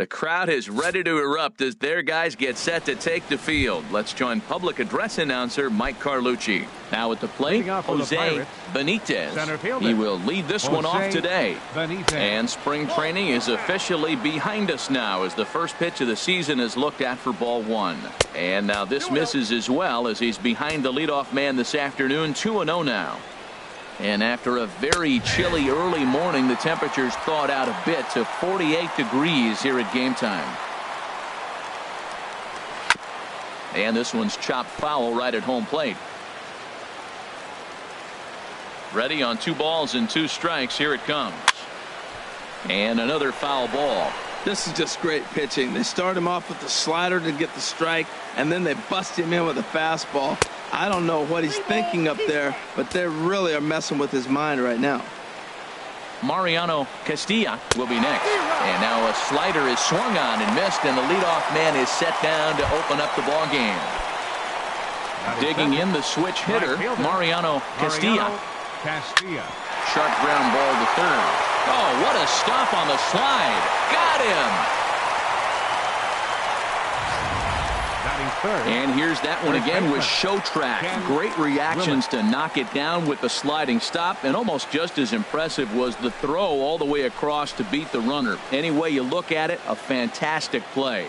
The crowd is ready to erupt as their guys get set to take the field. Let's join public address announcer Mike Carlucci. Now at the plate, Jose Benitez. He will lead this one off today. And spring training is officially behind us now as the first pitch of the season is looked at for ball one. And now this misses as well as he's behind the leadoff man this afternoon, 2-0 now. And after a very chilly early morning, the temperatures thawed out a bit to 48 degrees here at game time. And this one's chopped foul right at home plate. Ready on 2 balls and 2 strikes. Here it comes. And another foul ball. This is just great pitching. They start him off with the slider to get the strike, and then they bust him in with a fastball. I don't know what he's thinking up there, but they really are messing with his mind right now. Mariano Castilla will be next. And now a slider is swung on and missed, and the leadoff man is set down to open up the ball game. Digging in the switch hitter, Mariano Castilla. Sharp ground ball to third. Oh, what a stop on the slide. Got him. And here's that one again with show track. Great reactions to knock it down with the sliding stop, and almost just as impressive was the throw all the way across to beat the runner. Any way you look at it, a fantastic play.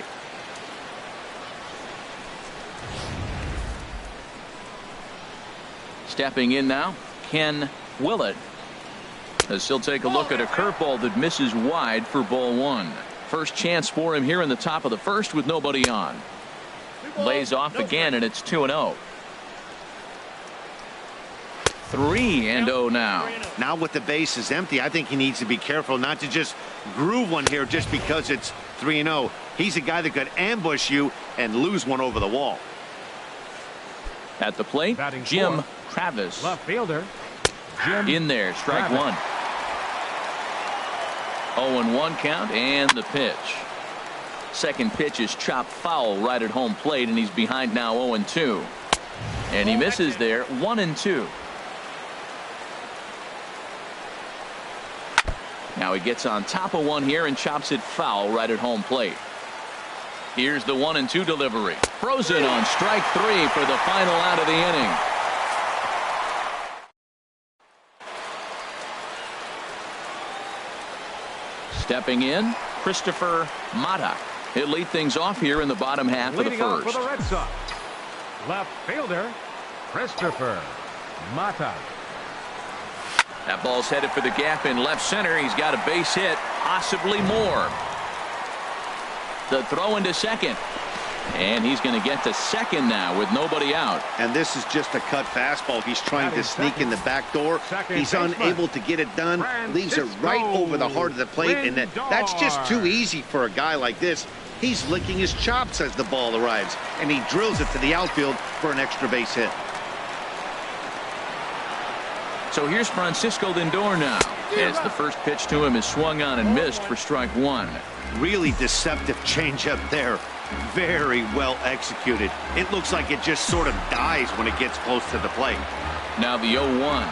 Stepping in now, Ken Willett, as he'll take a look at a curveball that misses wide for ball one. First chance for him here in the top of the first with nobody on. Lays off again, and it's 2-0. 3-0 now. Now with the bases empty, I think he needs to be careful not to just groove one here just because it's 3-0. He's a guy that could ambush you and lose one over the wall. At the plate, Jim Travis. Left fielder. Jim in there, strike Travis. 1. 0-1 count, and the pitch. Second pitch is chopped foul right at home plate, and he's behind now 0-2. And he misses there, 1-2. Now he gets on top of one here and chops it foul right at home plate. Here's the 1-2 delivery. Frozen on strike 3 for the final out of the inning. Stepping in, Christopher Mata. He'll lead things off here in the bottom half of the first. For the Red Sox, left fielder Christopher Mata. That ball's headed for the gap in left center. He's got a base hit, possibly more. The throw into second. And he's going to get to second now with nobody out. And this is just a cut fastball. He's trying to sneak in the back door. He's unable to get it done. Leaves it right over the heart of the plate. And that's just too easy for a guy like this. He's licking his chops as the ball arrives. And he drills it to the outfield for an extra base hit. So here's Francisco Lindor now, as the first pitch to him is swung on and missed for strike 1. Really deceptive changeup there. Very well executed. It looks like it just sort of dies when it gets close to the plate. Now the 0-1.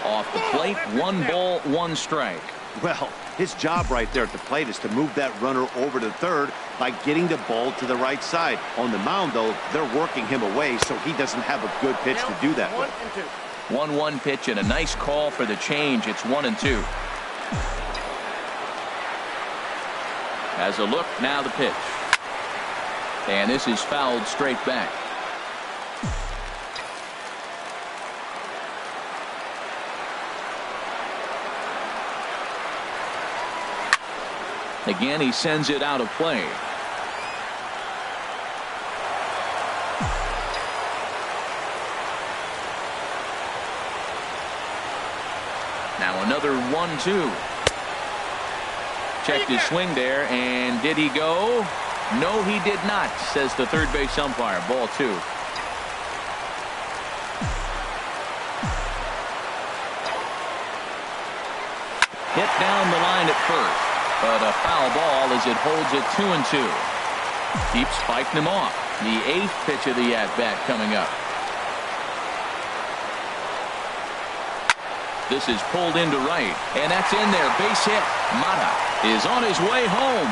Off the plate, 1 ball, 1 strike. Well, his job right there at the plate is to move that runner over to third by getting the ball to the right side. On the mound, though, they're working him away, so he doesn't have a good pitch to do that with. 1-1 pitch and a nice call for the change. It's 1-2. As a look, now the pitch. And this is fouled straight back. Again, he sends it out of play. Now another 1-2. Checked his swing there, and did he go? No, he did not, says the third base umpire. Ball 2. Hit down the line at first, but a foul ball as it holds it 2-2. Keeps fighting him off. The 8th pitch of the at-bat coming up. This is pulled into right, and that's in there. Base hit. Mata is on his way home.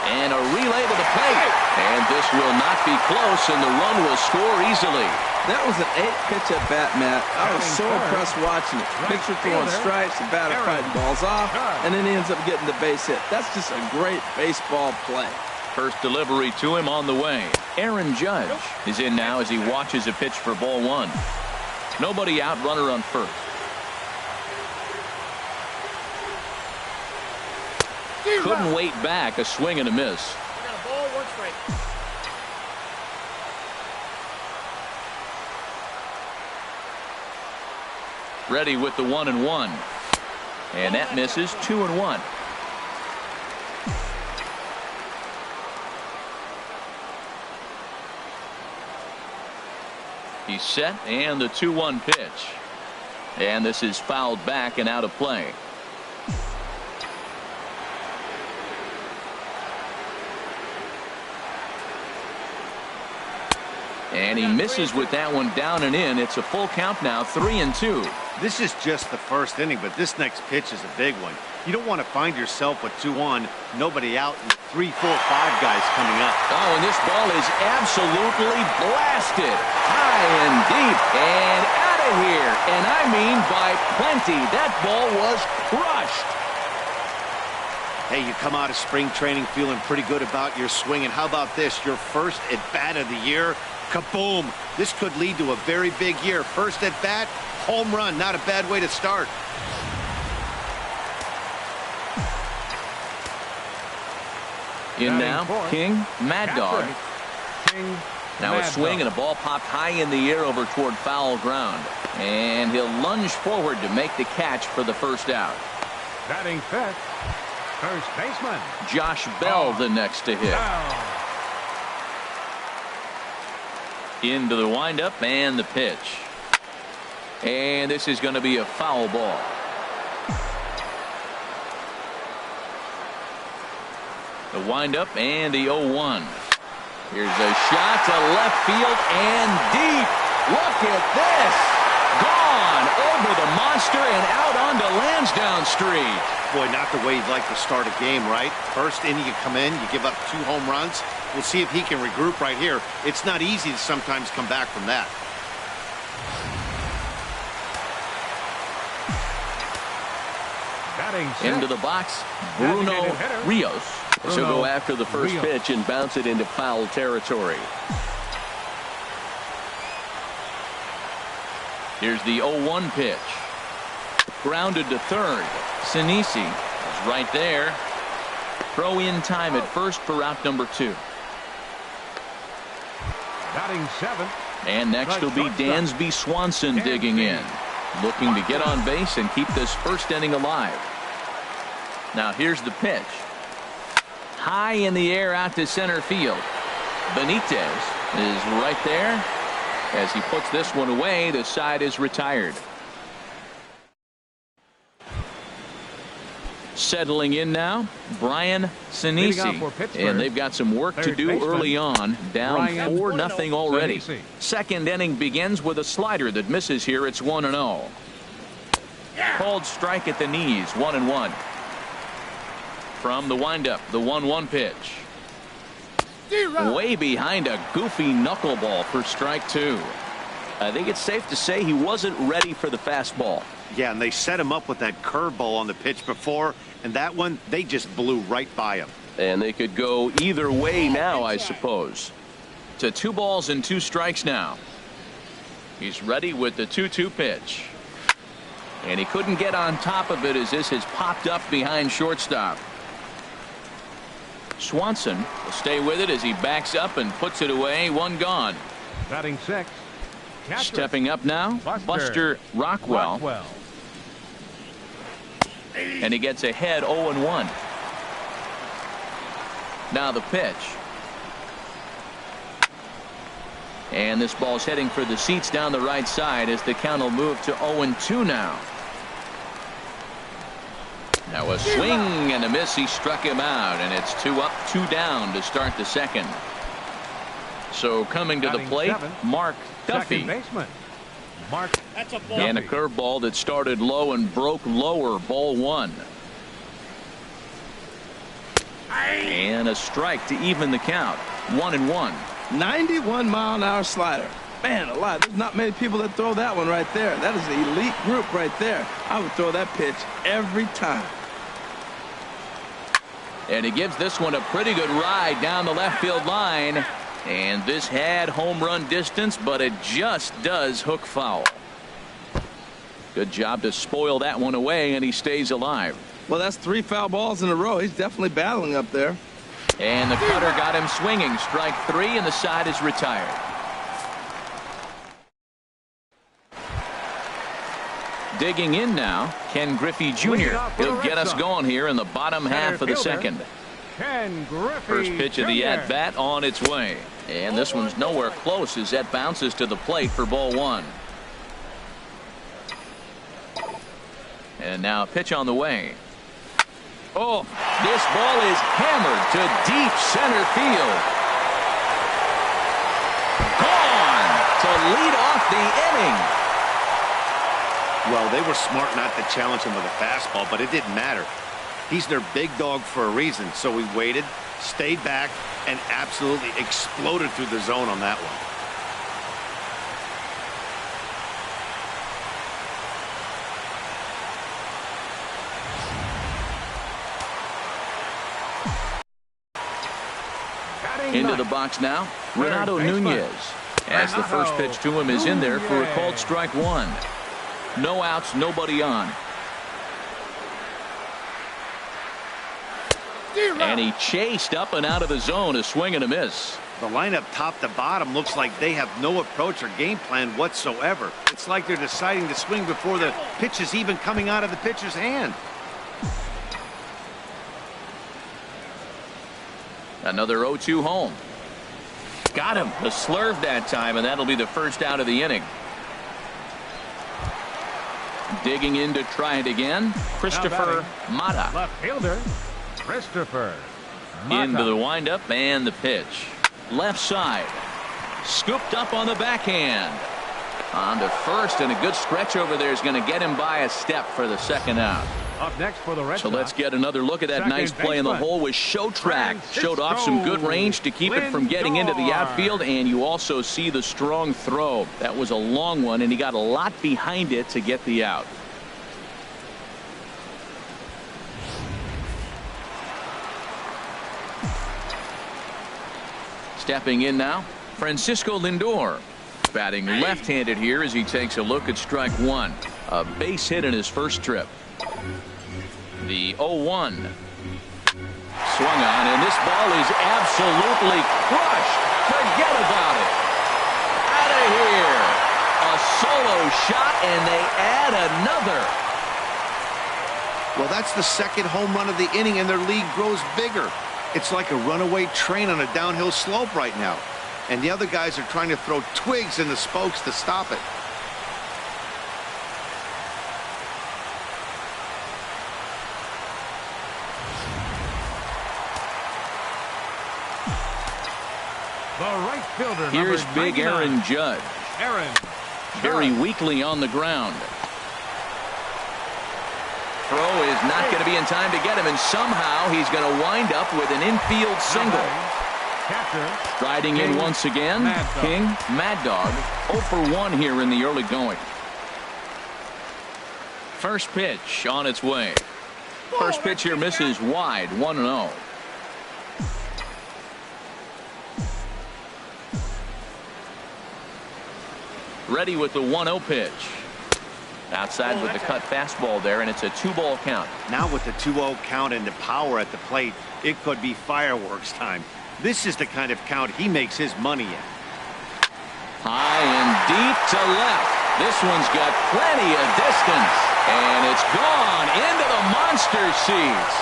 And a relay to the plate. And this will not be close, and the run will score easily. That was an 8-pitch at bat, Matt. I was so impressed watching it. Pitcher throwing strikes, the batter fighting balls off, and then he ends up getting the base hit. That's just a great baseball play. First delivery to him on the way. Aaron Judge is in now as he watches a pitch for ball one. Nobody out, runner on first. Couldn't wait back, a swing and a miss. Ready with the 1-1. And that misses. 2-1. He's set, and the 2-1 pitch. And this is fouled back and out of play. And he misses with that one down and in. It's a full count now, 3-2. This is just the first inning, but this next pitch is a big one. You don't want to find yourself with 2 on, nobody out, and 3, 4, 5 guys coming up. Oh, and this ball is absolutely blasted. High and deep and out of here. And I mean by plenty. That ball was crushed. Hey, you come out of spring training feeling pretty good about your swing, and how about this? Your first at-bat of the year, kaboom! This could lead to a very big year. First at-bat, home run. Not a bad way to start. In now, King, Mad Dog. Now a swing and a ball popped high in the air over toward foul ground. And he'll lunge forward to make the catch for the first out. Batting fifth, first baseman Josh Bell the next to hit. Into the windup and the pitch. And this is going to be a foul ball. The windup and the 0-1. Here's a shot to left field and deep. Look at this. Gone over the monster and out onto Lansdowne Street. Boy, not the way you'd like to start a game, right? First inning, you come in, you give up 2 home runs. We'll see if he can regroup right here. It's not easy to sometimes come back from that. Into the box, Bruno Rios. She'll go after the first pitch and bounce it into foul territory. Here's the 0-1 pitch. Grounded to third. Sinisi is right there. Throw in time at first for out number 2. Batting 7. And next will be Dansby Swanson digging in, looking to get on base and keep this first inning alive. Now here's the pitch. High in the air out to center field. Benitez is right there. As he puts this one away, the side is retired. Settling in now, Brian Sinisi. And they've got some work to do early on. Down 4-0 already. Second inning begins with a slider that misses here. It's 1-0. Called strike at the knees, 1-1. From the windup, the 1-1 pitch. Way behind a goofy knuckleball for strike 2. I think it's safe to say he wasn't ready for the fastball. Yeah, and they set him up with that curveball on the pitch before, and that one, they just blew right by him. And they could go either way now, I suppose. To 2 balls and 2 strikes now. He's ready with the 2-2 pitch. And he couldn't get on top of it as this has popped up behind shortstop. Swanson will stay with it as he backs up and puts it away. 1 gone. Batting 6. Stepping up now, Buster Rockwell. And he gets ahead 0-1. Now the pitch. And this ball's heading for the seats down the right side as the count will move to 0-2 now. Now a swing and a miss. He struck him out, and it's 2 up, 2 down to start the second. So coming to the plate, Mark Duffy. And a curveball that started low and broke lower, ball 1. And a strike to even the count. 1-1. 91-mile-an-hour slider. Man alive, there's not many people that throw that one right there. That is an elite group right there. I would throw that pitch every time. And he gives this one a pretty good ride down the left field line. And this had home run distance, but it just does hook foul. Good job to spoil that one away, and he stays alive. Well, that's 3 foul balls in a row. He's definitely battling up there. And the cutter got him swinging. Strike 3, and the side is retired. Digging in now, Ken Griffey Jr. He'll get us going here in the bottom half of the second. Ken Griffey First pitch of the at-bat on its way. And this one's nowhere close as that bounces to the plate for ball 1. And now a pitch on the way. Oh, this ball is hammered to deep center field. Gone to lead off the inning. Well, they were smart not to challenge him with a fastball, but it didn't matter. He's their big dog for a reason, so he waited, stayed back, and absolutely exploded through the zone on that one. Into the box now, Renato Nunez. As the first pitch to him is in there for a called strike 1. No outs, nobody on. And he chased up and out of the zone, a swing and a miss. The lineup top to bottom looks like they have no approach or game plan whatsoever. It's like they're deciding to swing before the pitch is even coming out of the pitcher's hand. Another 0-2 home. Got him. A slurve that time, and that'll be the first out of the inning. Digging in to try it again, Christopher Mata. Left fielder, Christopher Mata. Into the windup and the pitch. Left side. Scooped up on the backhand. On to first, and a good stretch over there is going to get him by a step for the second out. Up next for the Red So Sox, let's get another look at that second nice play in the baseman, hole with show track. Showed off some good range to keep it from getting into the outfield, and you also see the strong throw. That was a long one, and he got a lot behind it to get the out. Stepping in now, Francisco Lindor. Batting left-handed here as he takes a look at strike 1. A base hit in his first trip. The 0-1. Swung on, and this ball is absolutely crushed. Forget about it. Out of here. A solo shot, and they add another. Well, that's the second home run of the inning, and their lead grows bigger. It's like a runaway train on a downhill slope right now. And the other guys are trying to throw twigs in the spokes to stop it. the right fielder. Here's big Aaron Judge. Very weakly on the ground. Throw is not going to be in time to get him, and somehow he's going to wind up with an infield single. Striding in once again, King, Mad Dog, 0 for 1 here in the early going. First pitch on its way. First pitch here misses wide, 1-0. Ready with the 1-0 pitch. Outside with the cut fastball there, and it's a 2-ball count. Now with the 2-0 count and the power at the plate, it could be fireworks time. This is the kind of count he makes his money in. High and deep to left. This one's got plenty of distance, and it's gone into the monster seats.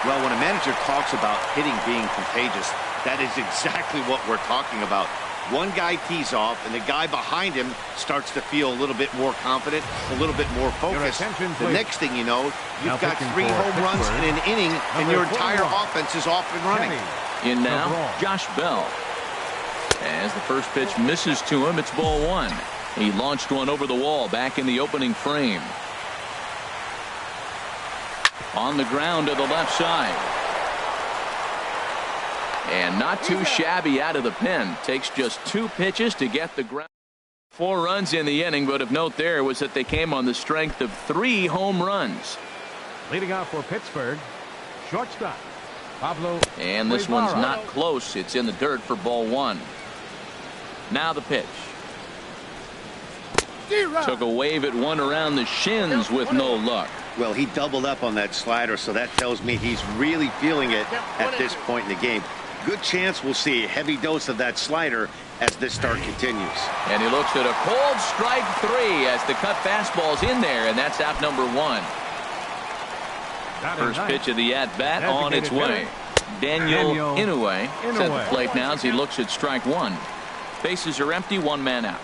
Well, when a manager talks about hitting being contagious, that is exactly what we're talking about. One guy tees off, and the guy behind him starts to feel a little bit more confident, a little bit more focused. The next thing you know, you've got 3 home runs in an inning, and your entire offense is off and running. In now, Josh Bell. As the first pitch misses to him, it's ball 1. He launched one over the wall back in the opening frame. On the ground to the left side. And not too shabby out of the pen. Takes just 2 pitches to get the ground. 4 runs in the inning, but of note there was that they came on the strength of 3 home runs. Leading off for Pittsburgh, shortstop Pablo. And this one's not close. It's in the dirt for ball 1. Now the pitch. Took a wave at one around the shins with no luck. Well, he doubled up on that slider, so that tells me he's really feeling it at this point in the game. Good chance we'll see a heavy dose of that slider as this start continues. And he looks at a cold strike 3 as the cut fastball's in there, and that's out number 1. First pitch of the at-bat on its way. Daniel Inoue at the plate now as he looks at strike 1. Bases are empty, 1 man out.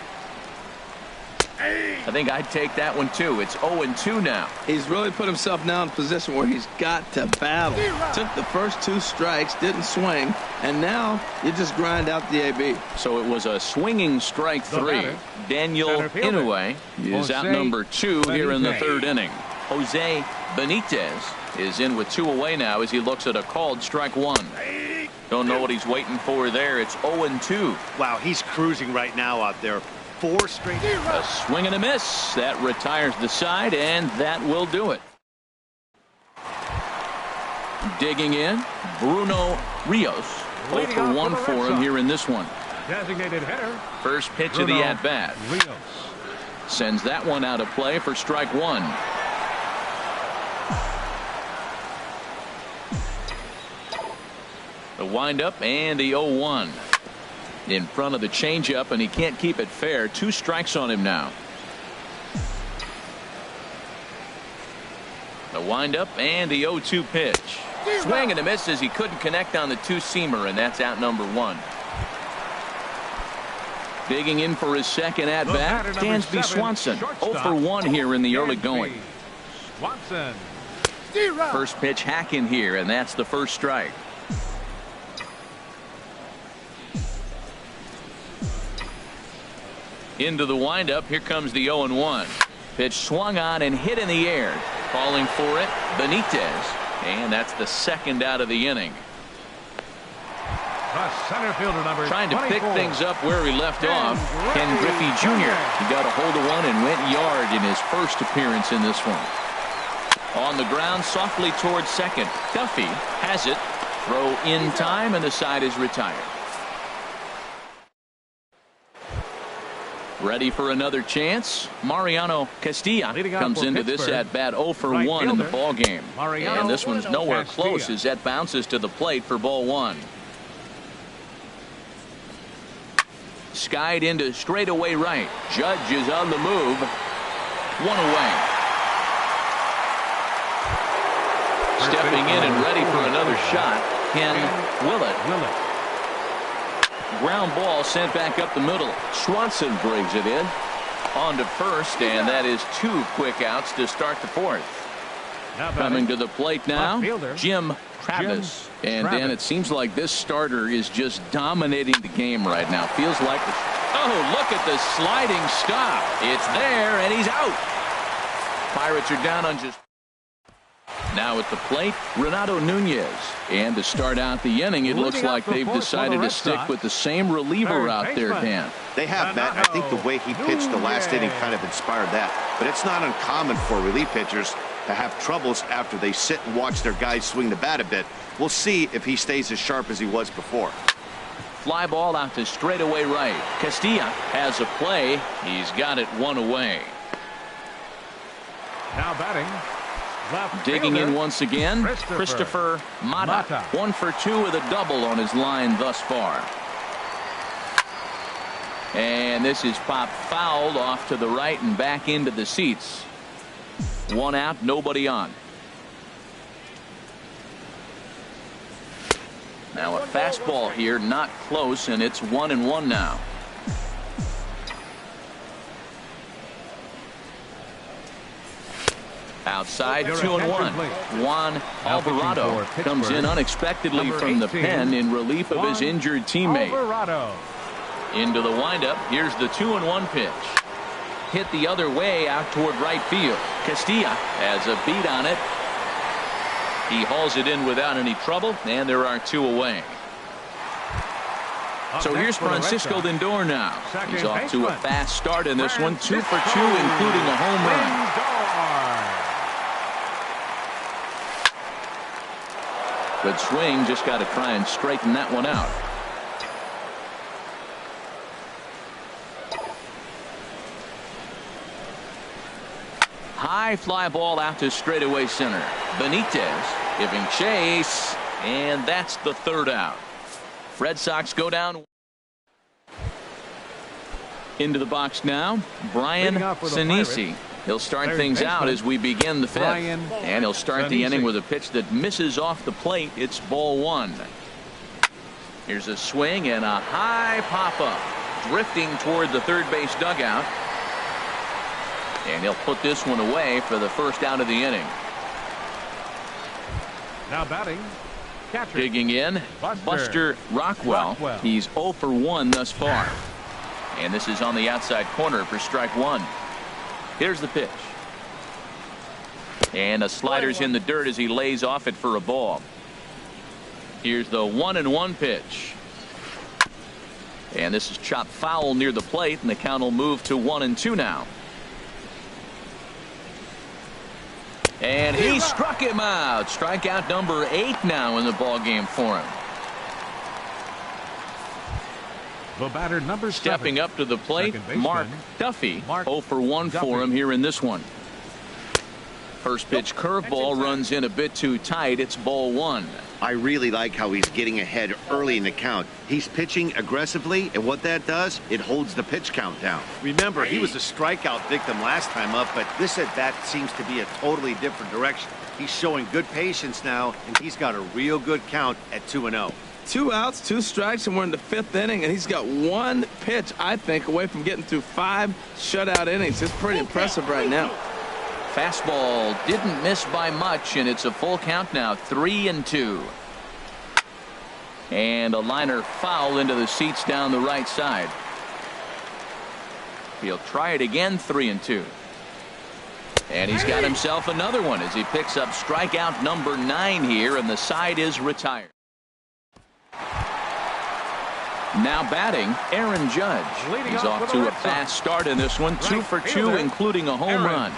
I think I'd take that one too. It's 0-2 now. He's really put himself now in a position where he's got to battle. Took the first 2 strikes, didn't swing, and now you just grind out the AB. So it was a swinging strike 3. Daniel Inoue is out number 2 here in the 3rd inning. Jose Benitez is in with 2 away now as he looks at a called strike 1. Don't know what he's waiting for there. It's 0-2. Wow, he's cruising right now out there. 4 straight. A swing and a miss. That retires the side, and that will do it. Digging in, Bruno Rios. 0 for 1 for him here in this one. Designated hitter. First pitch of the at-bat. Sends that one out of play for strike 1. The windup and the 0-1. In front of the changeup, and he can't keep it fair. 2 strikes on him now. The windup and the 0-2 pitch. Swing and a miss as he couldn't connect on the 2-seamer, and that's out number 1. Digging in for his second at bat, Dansby Swanson. 0 for 1 here in the early going. Swanson. First pitch hack in here, and that's the first strike. Into the windup. Here comes the 0-1. Pitch swung on and hit in the air. Calling for it, Benitez. And that's the second out of the inning. The center fielder number Trying to 24. pick things up where he left off. Ken Griffey Jr. He got a hold of one and went yard in his first appearance in this one. On the ground softly towards second. Duffy has it. Throw in time, and the side is retired. Ready for another chance. Mariano Castilla comes into this at bat 0 for 1 in the ball game. And this one's nowhere close as that bounces to the plate for ball 1. Skied into straightaway right. Judge is on the move. 1 away. Stepping in and ready for another shot, Ken Willett. Ground ball sent back up the middle. Swanson brings it in. On to first, and that is 2 quick outs to start the 4th. Coming to the plate now, Jim Travis. And Dan, it seems like this starter is just dominating the game right now. Feels like oh, look at the sliding stop. It's there, and he's out. Pirates are down on just. Now at the plate, Renato Nunez. And to start out the inning, it looks like they've decided to stick with the same reliever out there, Dan. They have, Matt. I think the way he pitched the last inning kind of inspired that. But it's not uncommon for relief pitchers to have troubles after they sit and watch their guys swing the bat a bit. We'll see if he stays as sharp as he was before. Fly ball out to straightaway right. Castilla has a play. He's got it 1 away. Now batting. Digging in once again, Christopher Mata. 1 for 2 with a double on his line thus far. And this is popped fouled off to the right and back into the seats. 1 out, nobody on. Now a fastball here, not close, and it's 1-1 now. Outside, 2-1. Juan Alvarado comes in unexpectedly from the pen in relief of his injured teammate. Into the windup. Here's the 2-1 pitch. Hit the other way out toward right field. Castilla has a beat on it. He hauls it in without any trouble, and there are 2 away. So here's Francisco Lindor now. He's off to a fast start in this one, 2 for 2, including a home run. Good swing, just got to try and straighten that one out. High fly ball out to straightaway center. Benitez giving chase, and that's the 3rd out. Red Sox go down. Into the box now, Brian Sinisi. He'll start things out as we begin the 5th. And he'll start the inning with a pitch that misses off the plate. It's ball 1. Here's a swing and a high pop-up. Drifting toward the third base dugout. And he'll put this one away for the 1st out of the inning. Now batting. Catcher. Digging in, Buster Rockwell. He's 0 for 1 thus far. And this is on the outside corner for strike 1. Here's the pitch. And a slider's in the dirt as he lays off it for a ball. Here's the 1-1 pitch. And this is chopped foul near the plate, and the count will move to 1-2 now. And he struck him out. Strikeout number 8 now in the ball game for him. The batter number 7. Stepping up to the plate, Mark Duffy. 0 for 1 for him here in this one. First pitch curveball runs in a bit too tight. It's ball 1. I really like how he's getting ahead early in the count. He's pitching aggressively, and what that does, it holds the pitch count down. Remember, he was a strikeout victim last time up, but this at-bat seems to be a totally different direction. He's showing good patience now, and he's got a real good count at 2-0. 2 outs, 2 strikes, and we're in the 5th inning, and he's got 1 pitch, I think, away from getting through 5 shutout innings. It's pretty impressive right now. Fastball didn't miss by much, and it's a full count now, 3-2. And a liner foul into the seats down the right side. He'll try it again, 3-2. And he's got himself another one as he picks up strikeout number 9 here, and the side is retired. Now batting, Aaron Judge. He's off to a fast start in this one, 2 for 2, including a home run.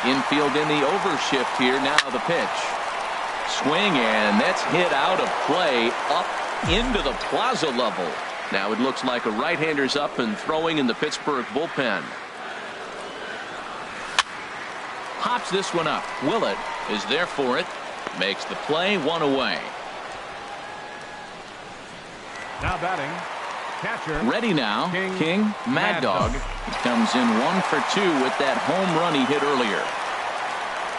Infield in the overshift here. Now the pitch. Swing, and that's hit out of play up into the plaza level. Now it looks like a right-hander's up and throwing in the Pittsburgh bullpen. Hops this one up. Willett is there for it. Makes the play, 1 away. Now batting, catcher. Ready now, King Mad Dog. He comes in 1 for 2 with that home run he hit earlier.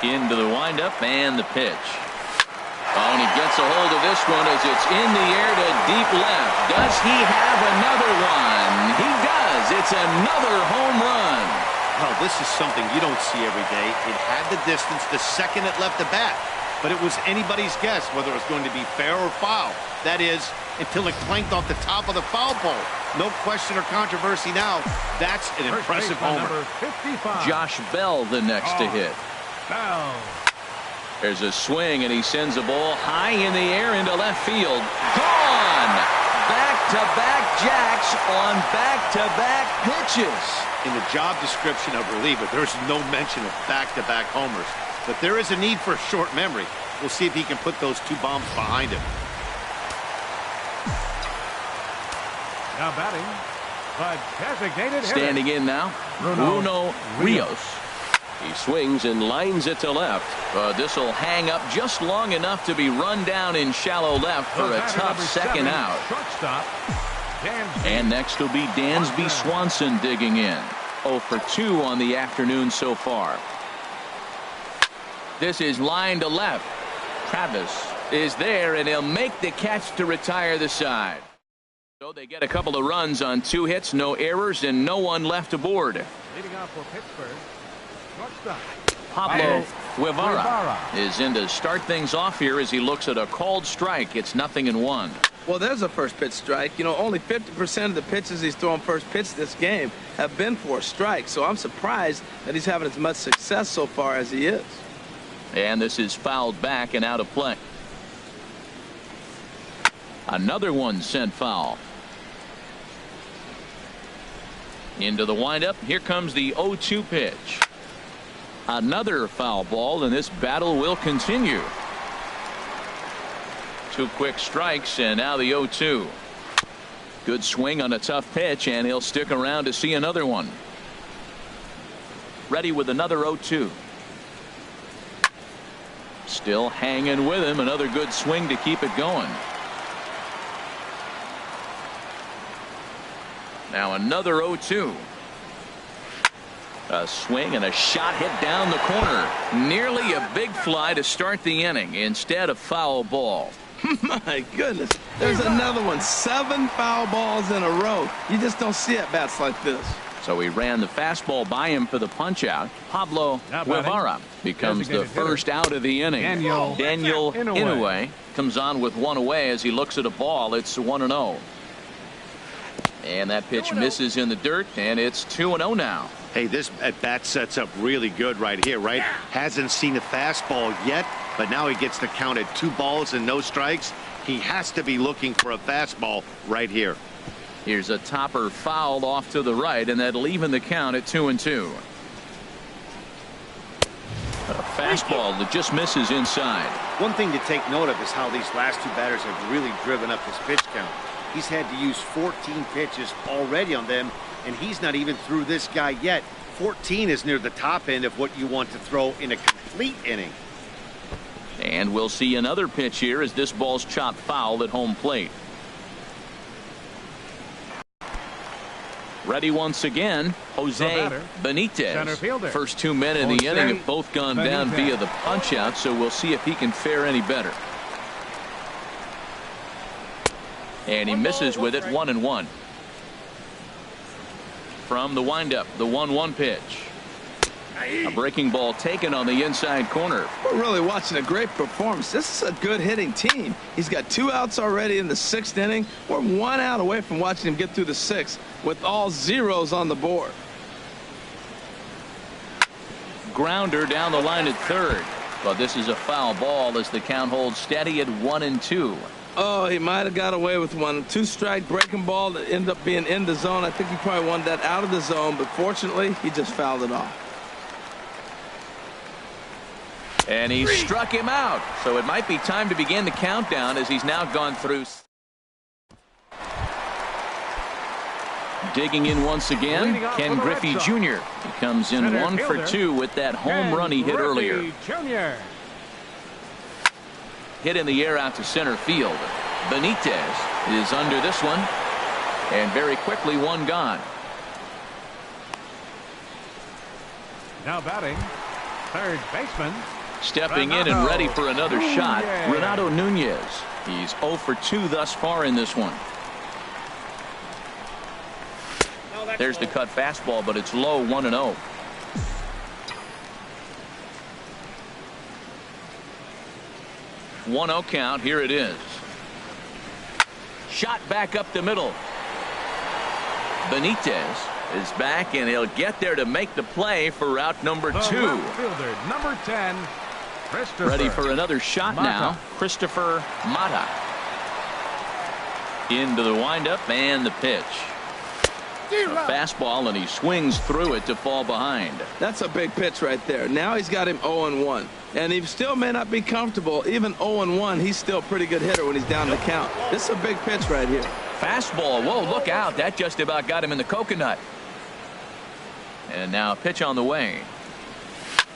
Into the windup and the pitch. Oh, and he gets a hold of this one as it's in the air to deep left. Does he have another one? He does. It's another home run. Well, this is something you don't see every day. It had the distance the second it left the bat, but it was anybody's guess whether it was going to be fair or foul. That is, until it clanked off the top of the foul pole. No question or controversy now. That's an impressive homer. Josh Bell the next to hit. Bell. There's a swing, and he sends a ball high in the air into left field. Gone! Back-to-back jacks on back-to-back pitches. In the job description of reliever, there's no mention of back-to-back homers. But there is a need for short memory. We'll see if he can put those 2 bombs behind him. Now batting, but designated standing in now, Bruno Rios. He swings and lines it to left. This will hang up just long enough to be run down in shallow left for a tough second out. And next will be Dansby Swanson digging in. 0 for 2 on the afternoon so far. This is line to left. Travis is there, and he'll make the catch to retire the side. So they get a couple of runs on 2 hits, no errors, and no one left aboard. Leading off for Pittsburgh, shortstop Pablo Guevara is in to start things off here as he looks at a called strike. It's 0-1. Well, there's a first pitch strike. You know, only 50% of the pitches he's thrown first pitch this game have been for a strike. So I'm surprised that he's having as much success so far as he is. And this is fouled back and out of play. Another one sent foul. Into the windup. Here comes the 0-2 pitch. Another foul ball, and this battle will continue. 2 quick strikes, and now the 0-2. Good swing on a tough pitch, and he'll stick around to see another one. Ready with another 0-2. Still hanging with him. Another good swing to keep it going. Now another 0-2. A swing and a shot hit down the corner. Nearly a big fly to start the inning. Instead, a foul ball. My goodness. There's another one. 7 foul balls in a row. You just don't see at bats like this. So he ran the fastball by him for the punch out. Pablo Guevara becomes the first out of the inning. Daniel Inoue comes on with 1 away as he looks at a ball. It's 1-0. And that pitch misses in the dirt, and it's 2-0 now. Hey, this at bat sets up really good right here, right? Hasn't seen a fastball yet, but now he gets the count at 2 balls and no strikes. He has to be looking for a fastball right here. Here's a topper fouled off to the right, and that'll even the count at 2-2. A fastball that just misses inside. One thing to take note of is how these last 2 batters have really driven up his pitch count. He's had to use 14 pitches already on them, and he's not even through this guy yet. 14 is near the top end of what you want to throw in a complete inning. And we'll see another pitch here as this ball's chopped foul at home plate. Ready once again, Jose Benitez. First 2 men in the inning have both gone down via the punch out, so we'll see if he can fare any better. And he misses with it. 1-1. From the windup, the 1-1 pitch. A breaking ball taken on the inside corner. We're really watching a great performance. This is a good hitting team. He's got 2 outs already in the 6th inning. We're 1 out away from watching him get through the 6th with all zeros on the board. Grounder down the line at third. But this is a foul ball as the count holds steady at 1-2. Oh, he might have got away with one. 2-strike breaking ball that ended up being in the zone. I think he probably wanted that out of the zone, but fortunately, he just fouled it off. And he struck him out. So it might be time to begin the countdown as he's now gone through. Digging in once again, Ken Griffey Jr. He comes in 1 for 2 with that home run he hit earlier. Hit in the air out to center field. Benitez is under this one. And very quickly, 1 gone. Now batting, third baseman. Stepping in and ready for another shot, Renato Nunez. He's 0 for 2 thus far in this one. There's the cut fastball, but it's low. 1-0. One 0 count. Here it is. Shot back up the middle. Benitez is back, and he'll get there to make the play for route number 2. Fielder, number 10, ready for another shot now. Christopher Mata. Into the windup and the pitch. A fastball, and he swings through it to fall behind. That's a big pitch right there. Now he's got him 0-1. And he still may not be comfortable. Even 0-1, he's still a pretty good hitter when he's down the count. This is a big pitch right here. Fastball. Whoa, look out. That just about got him in the coconut. And now a pitch on the way.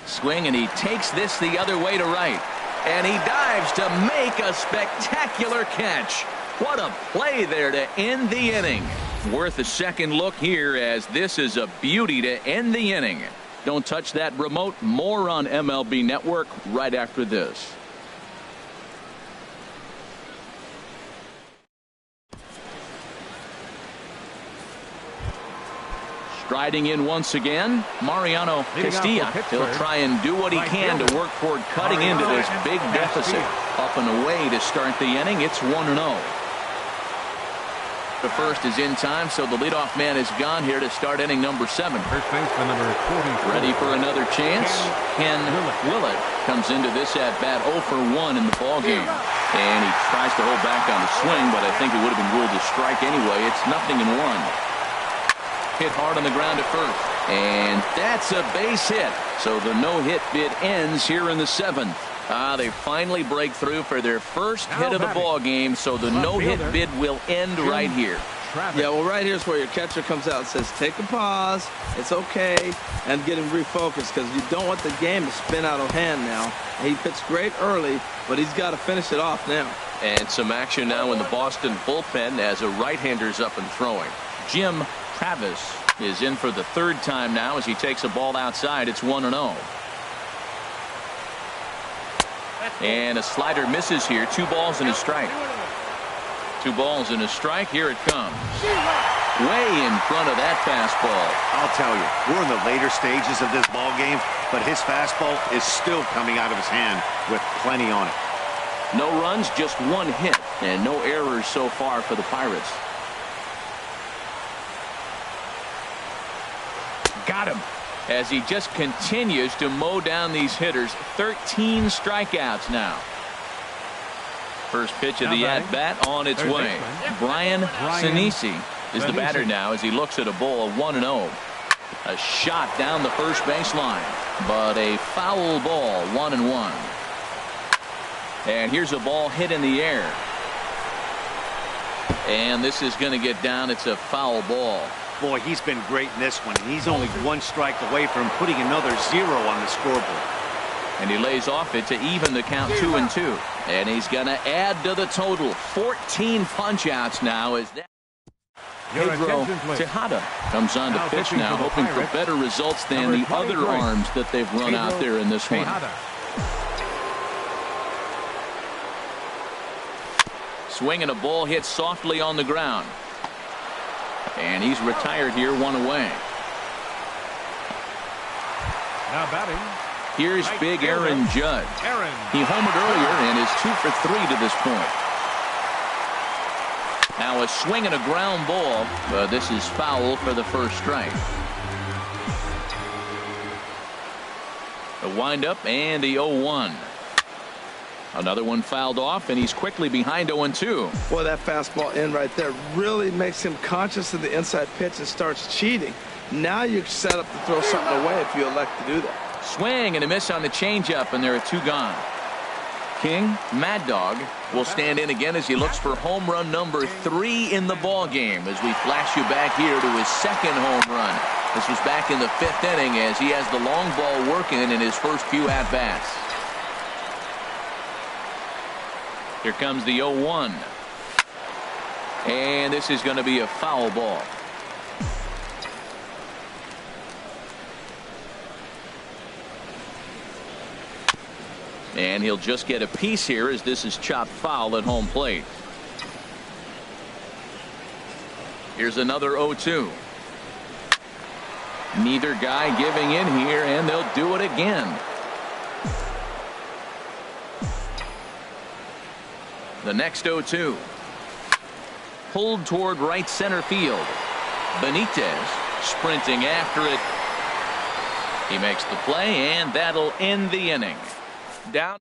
Swing, and he takes this the other way to right. And he dives to make a spectacular catch. What a play there to end the inning. Worth a second look here, as this is a beauty to end the inning. Don't touch that remote. More on MLB Network right after this. Striding in once again, Mariano Castilla. He'll try and do what he can to work toward cutting into this big deficit. Up and away to start the inning. It's 1-0. The first is in time, so the leadoff man is gone here to start inning number 7. First baseman number 44. Ready for another chance. Ken Willett comes into this at bat 0 for 1 in the ball game. And he tries to hold back on the swing, but I think it would have been ruled a strike anyway. It's 0-1. Hit hard on the ground at first. And that's a base hit. So the no-hit bid ends here in the 7th. They finally break through for their first hit of the ball game, so the no-hit bid will end right here. Yeah, well, right here's where your catcher comes out and says, take a pause, it's okay, and get him refocused, because you don't want the game to spin out of hand now. He pitched great early, but he's got to finish it off now. And some action now in the Boston bullpen as a right-hander's up and throwing. Jim Travis is in for the 3rd time now as he takes a ball outside. It's 1-0. And a slider misses here. 2 balls and a strike. 2 balls and a strike. Here it comes. Way in front of that fastball. I'll tell you, we're in the later stages of this ball game, but his fastball is still coming out of his hand with plenty on it. No runs, just 1 hit, and no errors so far for the Pirates. Got him. As he just continues to mow down these hitters. 13 strikeouts now. First pitch of the at-bat on its way. Brian Sinisi is the batter now as he looks at a ball 1-0. A shot down the first baseline, but a foul ball, 1-1. And here's a ball hit in the air. And this is going to get down. It's a foul ball. Boy, he's been great in this one. He's only 1 strike away from putting another 0 on the scoreboard. And he lays off it to even the count 2-2. And he's going to add to the total. 14 punch-outs now as that. Pedro Tejada comes on to pitch now, hoping for better results than the other arms that they've run out there in this one. Swing and a ball hit softly on the ground. And he's retired here, 1 away. Now batting. Here's big Aaron Judge. He homered earlier and is 2 for 3 to this point. Now a swing and a ground ball, but this is foul for the first strike. The windup and the 0-1. Another one fouled off, and he's quickly behind 0-2. Boy, that fastball in right there really makes him conscious of the inside pitch and starts cheating. Now you're set up to throw something away if you elect to do that. Swing and a miss on the changeup, and there are 2 gone. King Mad Dog will stand in again as he looks for home run number 3 in the ball game as we flash you back here to his 2nd home run. This was back in the 5th inning as he has the long ball working in his first few at-bats. Here comes the 0-1. And this is going to be a foul ball. And he'll just get a piece here as this is chopped foul at home plate. Here's another 0-2. Neither guy giving in here, and they'll do it again. The next 0-2. Pulled toward right center field. Benitez sprinting after it. He makes the play, and that'll end the inning. Down.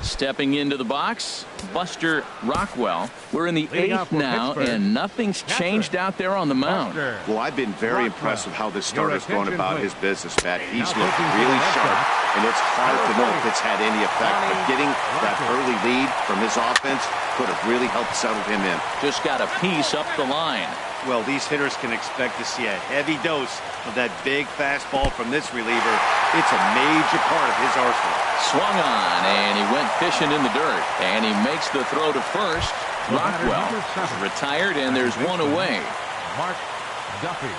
Stepping into the box, Buster Rockwell. We're in the 8th now, and nothing's changed out there on the mound. Well, I've been very impressed with how this starter's going about his business, Pat. He's looked really sharp, and it's hard to know if it's had any effect. But getting that early lead from his offense could have really helped settle him in. Just got a piece up the line. Well, these hitters can expect to see a heavy dose of that big fastball from this reliever. It's a major part of his arsenal. Swung on, and he went fishing in the dirt. And he makes the throw to first. Rockwell is retired, and there's 1 away. Mark Duffy.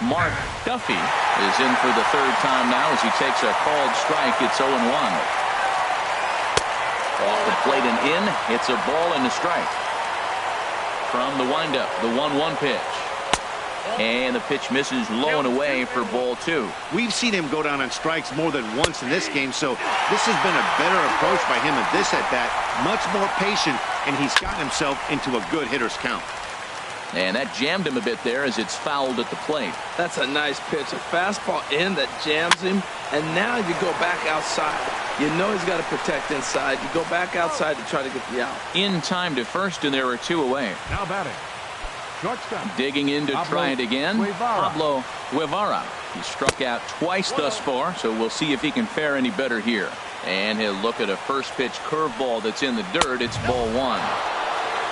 Mark Duffy is in for the 3rd time now as he takes a called strike. It's 0-1. Off the plate and in. It's a ball and a strike. From the windup, the 1-1 pitch. And the pitch misses low and away for ball 2. We've seen him go down on strikes more than once in this game, so this has been a better approach by him in this at-bat. Much more patient, and he's got himself into a good hitter's count. And that jammed him a bit there as it's fouled at the plate. That's a nice pitch. A fastball in that jams him. And now you go back outside. You know he's got to protect inside. You go back outside to try to get the out. In time to first, and there are 2 away. Now batting. Shortstop. Digging in to try it again. Pablo Guevara. He struck out twice thus far, so we'll see if he can fare any better here. And he'll look at a first pitch curveball that's in the dirt. It's ball 1.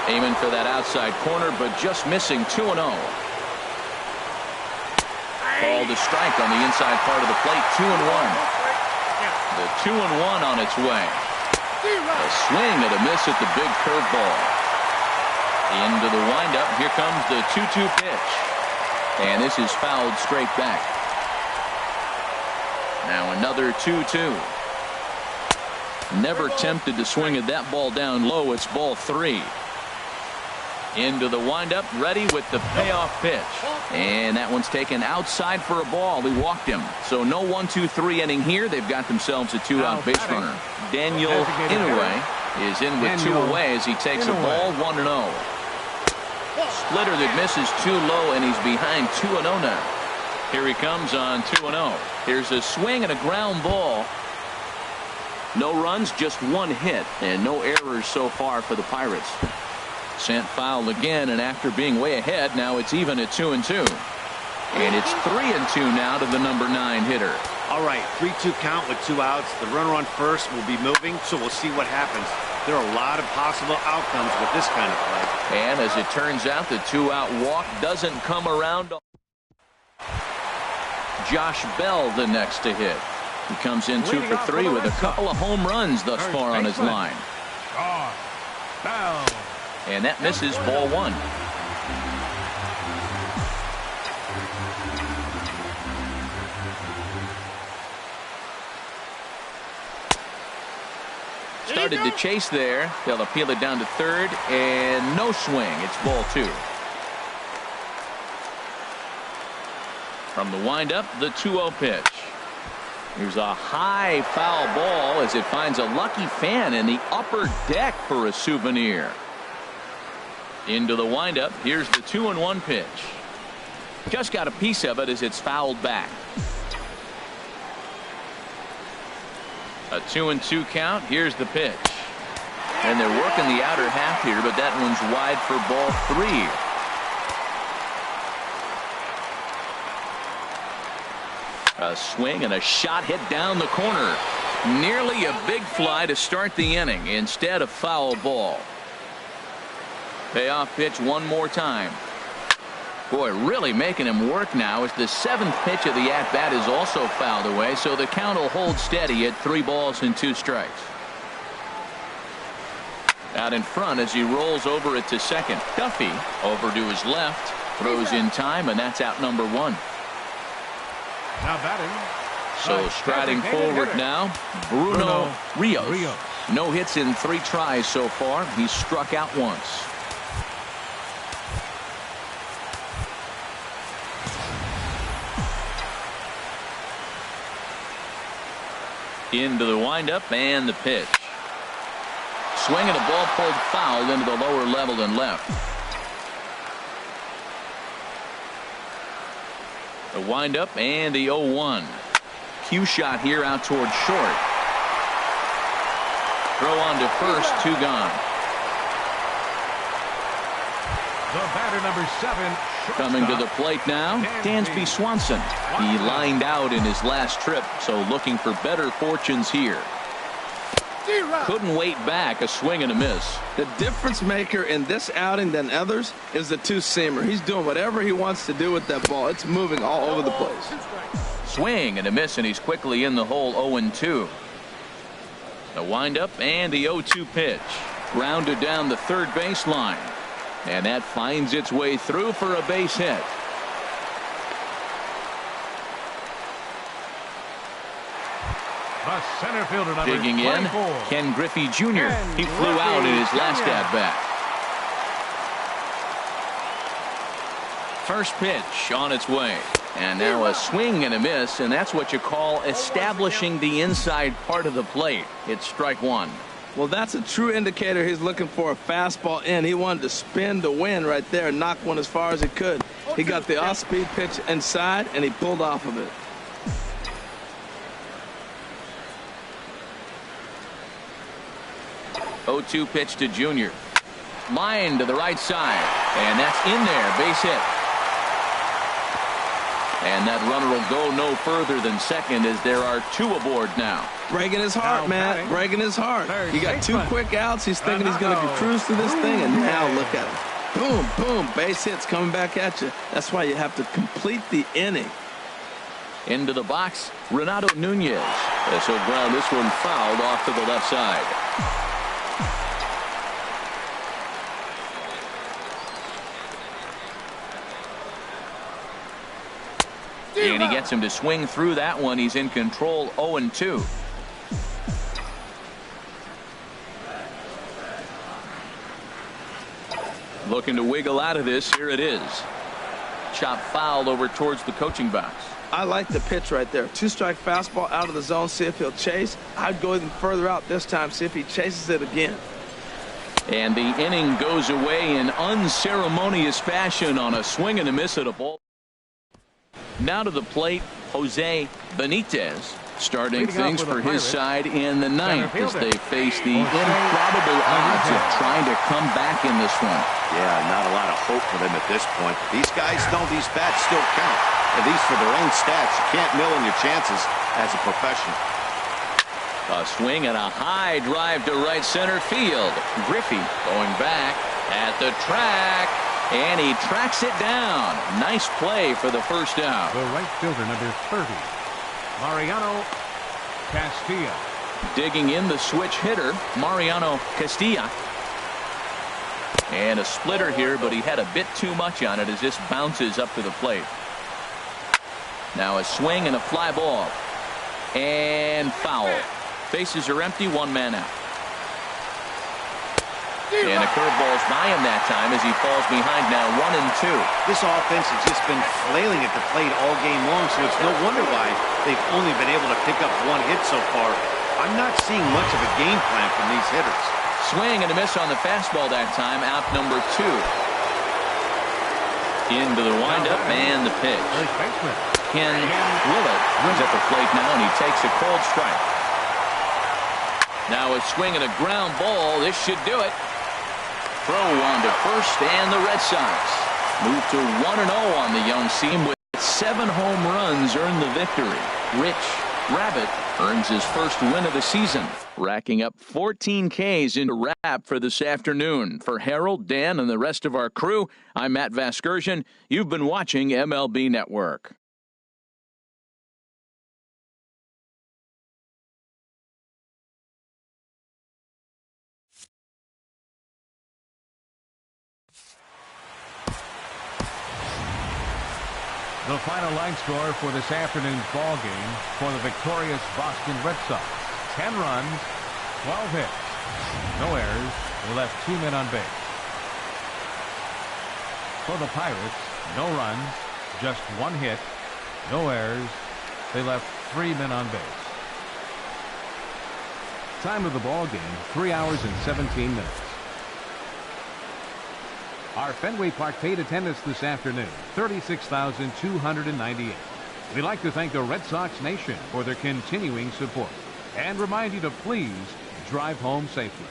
Aiming for that outside corner, but just missing 2-0. Called a strike on the inside part of the plate. 2-1. The 2-1 on its way. A swing and a miss at the big curveball. Into the windup. Here comes the 2-2 pitch. And this is fouled straight back. Now another 2-2. Never tempted to swing at that ball down low. It's ball 3. Into the windup, ready with the payoff pitch. And that one's taken outside for a ball. He walked him. So no 1-2-3 inning here. They've got themselves a 2-out base runner. Daniel Inouye is in with 2 away as he takes a ball 1-0. Splitter that misses too low, and he's behind 2-0 now. Here he comes on 2-0. Here's a swing and a ground ball. No runs, just 1 hit, and no errors so far for the Pirates. Sent foul again, and after being way ahead, now it's even at 2-2. And it's 3-2 now to the number 9 hitter. All right, 3-2 count with 2 outs. The runner on first will be moving, so we'll see what happens. There are a lot of possible outcomes with this kind of play. And as it turns out, the 2-out walk doesn't come around. Josh Bell the next to hit. He comes in 2 for 3 with a couple of home runs thus far on his line. Bell. And that misses ball 1. Started to chase there. They'll appeal it down to third, and no swing. It's ball 2. From the windup, the 2-0 pitch. Here's a high foul ball as it finds a lucky fan in the upper deck for a souvenir. Into the windup. Here's the 2-1 pitch. Just got a piece of it as it's fouled back. A 2-2 count. Here's the pitch. And they're working the outer half here, but that one's wide for ball 3. A swing and a shot hit down the corner. Nearly a big fly to start the inning. Instead, a foul ball. Payoff pitch one more time. Boy, really making him work now as the 7th pitch of the at-bat is also fouled away, so the count will hold steady at 3 balls and 2 strikes. Out in front as he rolls over it to second. Duffy over to his left. Throws in time, and that's out number 1. Now batting. So striding forward now, Bruno Rios. No hits in 3 tries so far. He's struck out once. Into the windup and the pitch. Swing and a ball pulled foul into the lower level and left. The windup and the 0-1. Cue shot here out towards short. Throw on to first, 2 gone. The batter number 7. Coming to the plate now, Dansby Swanson. He lined out in his last trip, so looking for better fortunes here. Couldn't wait back, a swing and a miss. The difference maker in this outing than others is the 2-seamer. He's doing whatever he wants to do with that ball. It's moving all over the place. Swing and a miss, and he's quickly in the hole. 0-2. The windup and the 0-2 pitch. Grounded down the third baseline. And that finds its way through for a base hit. The center fielder number Digging in, 24. Ken Griffey Jr. He flew out in his last at-bat. First pitch on its way. And now a swing and a miss, and that's what you call establishing the inside part of the plate. It's strike 1. Well, that's a true indicator he's looking for a fastball in. He wanted to spin to win right there and knock one as far as he could. He got the off-speed pitch inside, and he pulled off of it. Oh-2 pitch to Junior. Line to the right side, and that's in there. Base hit. And that runner will go no further than second as there are 2 aboard now. Breaking his heart, man. Breaking his heart. He got 2 quick outs. He's thinking he's going to cruise through this thing, and now look at him. Boom, boom. Base hits coming back at you. That's why you have to complete the inning. Into the box, Renato Nunez. This will ground this one fouled off to the left side. And he gets him to swing through that one. He's in control, 0-2. Looking to wiggle out of this. Here it is. Chop fouled over towards the coaching box. I like the pitch right there. 2-strike fastball out of the zone. See if he'll chase. I'd go even further out this time. See if he chases it again. And the inning goes away in unceremonious fashion on a swing and a miss at a ball. Now to the plate, Jose Benitez, starting things for his side in the ninth as they face the improbable odds of trying to come back in this one. Yeah, not a lot of hope for them at this point. These guys know these bats still count, at least for their own stats. You can't mill in your chances as a professional. A swing and a high drive to right center field. Griffey going back at the track. And he tracks it down. Nice play for the first out. The right fielder, number 30, Mariano Castilla. Digging in the switch hitter, Mariano Castilla. And a splitter here, but he had a bit too much on it as this bounces up to the plate. Now a swing and a fly ball. And foul. Bases are empty, 1 man out. And a curveball's by him that time as he falls behind now 1-2. This offense has just been flailing at the plate all game long, so it's no wonder why they've only been able to pick up 1 hit so far. I'm not seeing much of a game plan from these hitters. Swing and a miss on the fastball that time. Out number 2. Into the windup and the pitch. Ken Willett is at the plate now, and he takes a cold strike. Now a swing and a ground ball. This should do it. Throw on to first, and the Red Sox move to 1-0 on the young team with 7 home runs earn the victory. Rich Rabbit earns his first win of the season, racking up 14 Ks in a wrap for this afternoon. For Harold, Dan, and the rest of our crew, I'm Matt Vasgersian. You've been watching MLB Network. The final line score for this afternoon's ball game for the victorious Boston Red Sox: 10 runs, 12 hits, no errors. They left 2 men on base. For the Pirates, no runs, just 1 hit, no errors. They left 3 men on base. Time of the ball game: 3 hours and 17 minutes. Our Fenway Park paid attendance this afternoon, 36,298. We'd like to thank the Red Sox Nation for their continuing support and remind you to please drive home safely.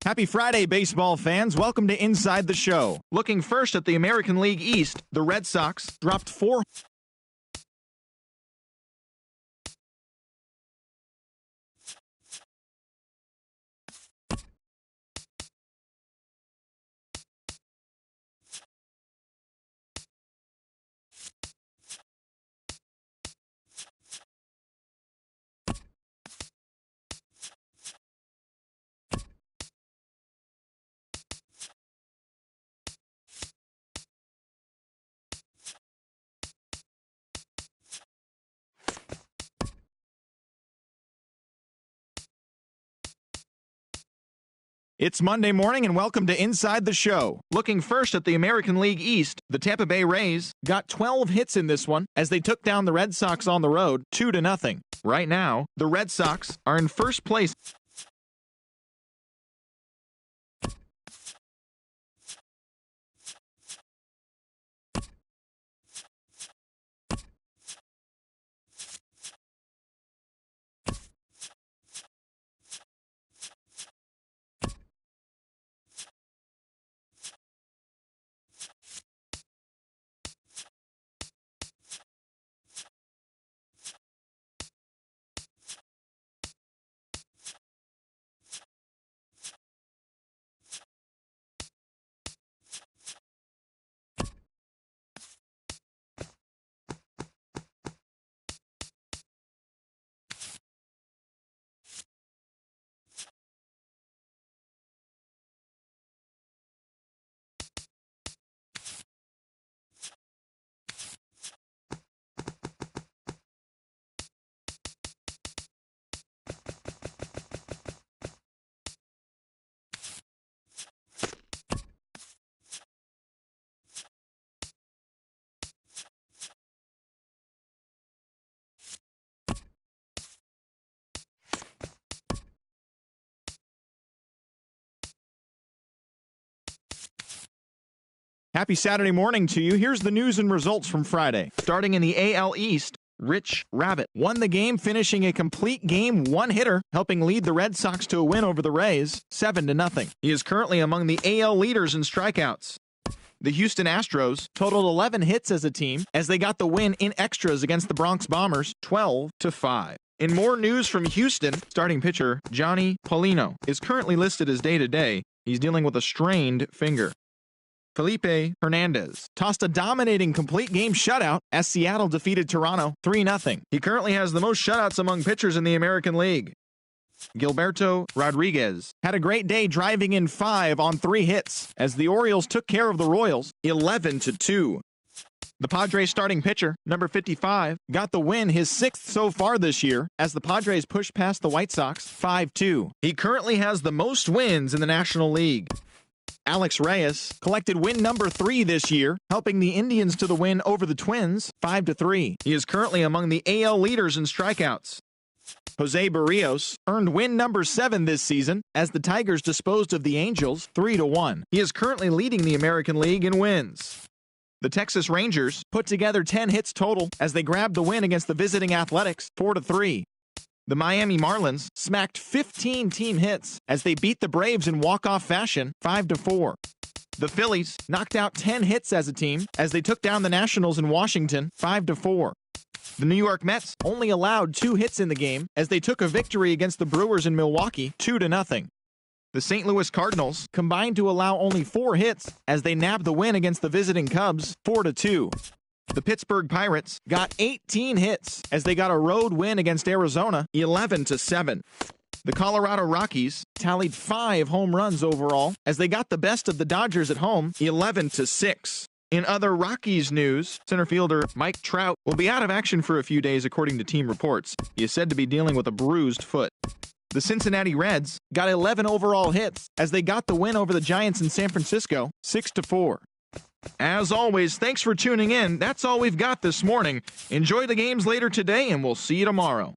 Happy Friday, baseball fans. Welcome to Inside the Show. Looking first at the American League East, the Red Sox dropped 4. It's Monday morning and welcome to Inside the Show. Looking first at the American League East, the Tampa Bay Rays got 12 hits in this one as they took down the Red Sox on the road 2-0. Right now, the Red Sox are in first place. Happy Saturday morning to you. Here's the news and results from Friday. Starting in the AL East, Rich Rabbit won the game, finishing a complete game one-hitter, helping lead the Red Sox to a win over the Rays, 7-0. He is currently among the AL leaders in strikeouts. The Houston Astros totaled 11 hits as a team as they got the win in extras against the Bronx Bombers, 12-5. In more news from Houston, starting pitcher Johnny Paulino is currently listed as day-to-day. He's dealing with a strained finger. Felipe Hernandez tossed a dominating complete game shutout as Seattle defeated Toronto 3-0. He currently has the most shutouts among pitchers in the American League. Gilberto Rodriguez had a great day, driving in 5 on 3 hits as the Orioles took care of the Royals 11-2. The Padres starting pitcher, number 55, got the win, his 6th so far this year, as the Padres pushed past the White Sox 5-2. He currently has the most wins in the National League. Alex Reyes collected win number 3 this year, helping the Indians to the win over the Twins 5-3. He is currently among the AL leaders in strikeouts. Jose Barrios earned win number 7 this season as the Tigers disposed of the Angels 3-1. He is currently leading the American League in wins. The Texas Rangers put together 10 hits total as they grabbed the win against the visiting Athletics 4-3. The Miami Marlins smacked 15 team hits as they beat the Braves in walk-off fashion 5-4. The Phillies knocked out 10 hits as a team as they took down the Nationals in Washington 5-4. The New York Mets only allowed 2 hits in the game as they took a victory against the Brewers in Milwaukee 2-0. The St. Louis Cardinals combined to allow only 4 hits as they nabbed the win against the visiting Cubs 4-2. The Pittsburgh Pirates got 18 hits as they got a road win against Arizona 11-7. The Colorado Rockies tallied 5 home runs overall as they got the best of the Dodgers at home 11-6. In other Rockies news, center fielder Mike Trout will be out of action for a few days according to team reports. He is said to be dealing with a bruised foot. The Cincinnati Reds got 11 overall hits as they got the win over the Giants in San Francisco 6-4. As always, thanks for tuning in. That's all we've got this morning. Enjoy the games later today, and we'll see you tomorrow.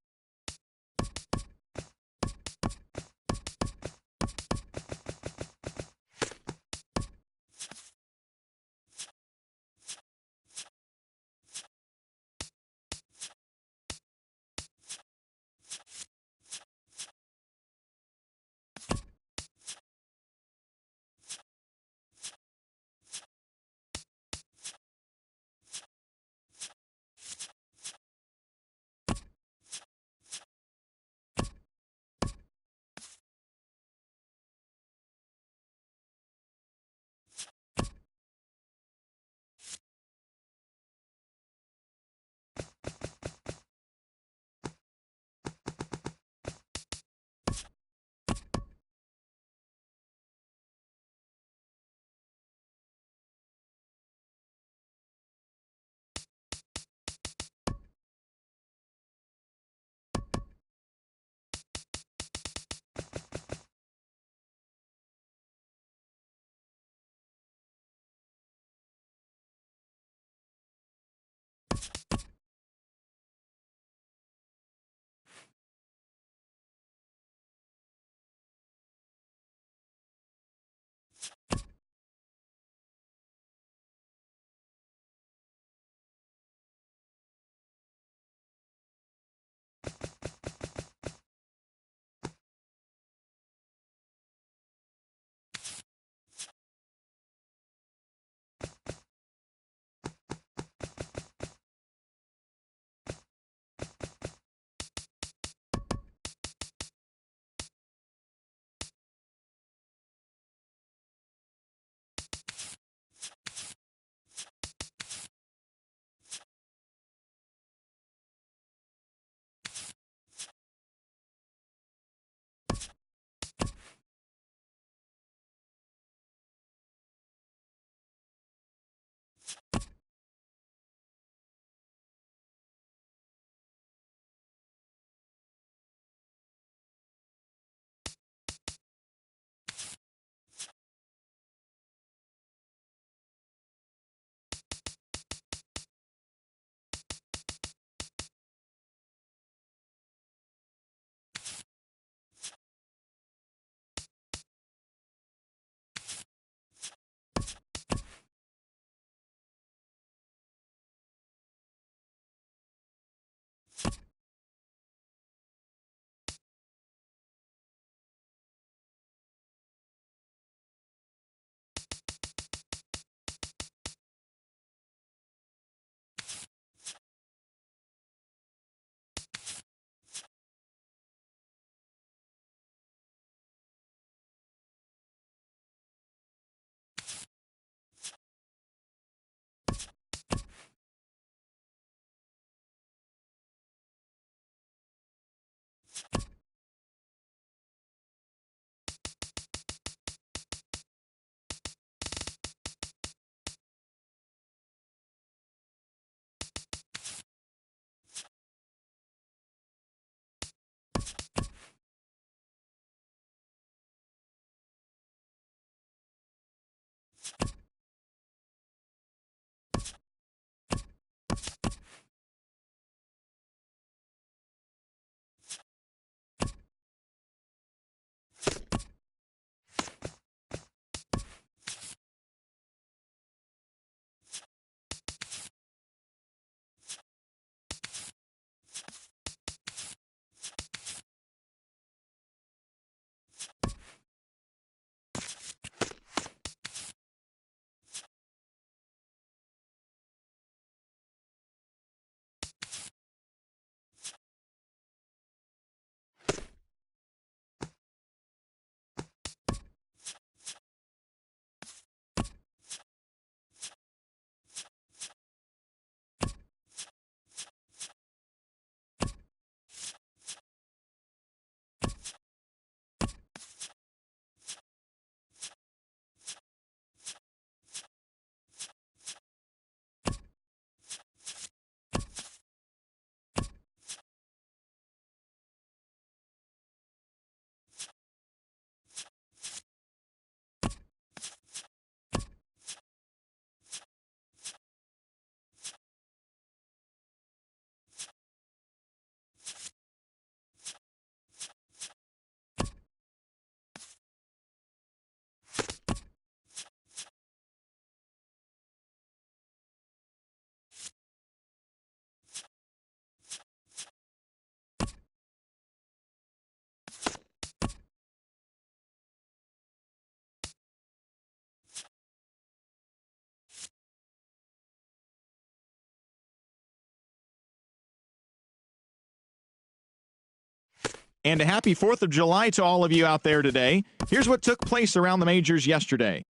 And a happy 4th of July to all of you out there today. Here's what took place around the majors yesterday.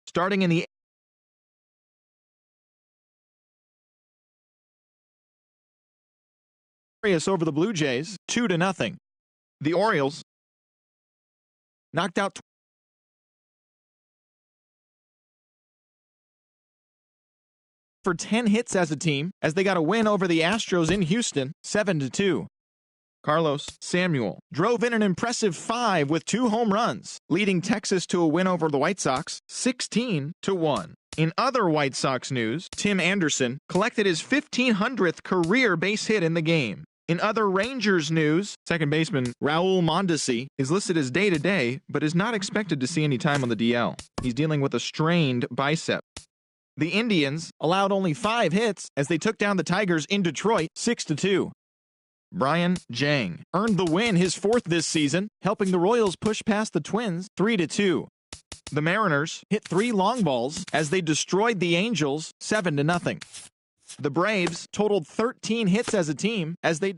Starting in the over the Blue Jays, 2-0. The Orioles knocked out for 10 hits as a team as they got a win over the Astros in Houston, 7-2. Carlos Samuel drove in an impressive 5 with 2 home runs, leading Texas to a win over the White Sox, 16-1. In other White Sox news, Tim Anderson collected his 1,500th career base hit in the game. In other Rangers news, second baseman Raul Mondesi is listed as day-to-day, but is not expected to see any time on the DL. He's dealing with a strained bicep. The Indians allowed only 5 hits as they took down the Tigers in Detroit, 6-2. Brian Jang earned the win, his 4th this season, helping the Royals push past the Twins 3-2. The Mariners hit 3 long balls as they destroyed the Angels 7-0. The Braves totaled 13 hits as a team as they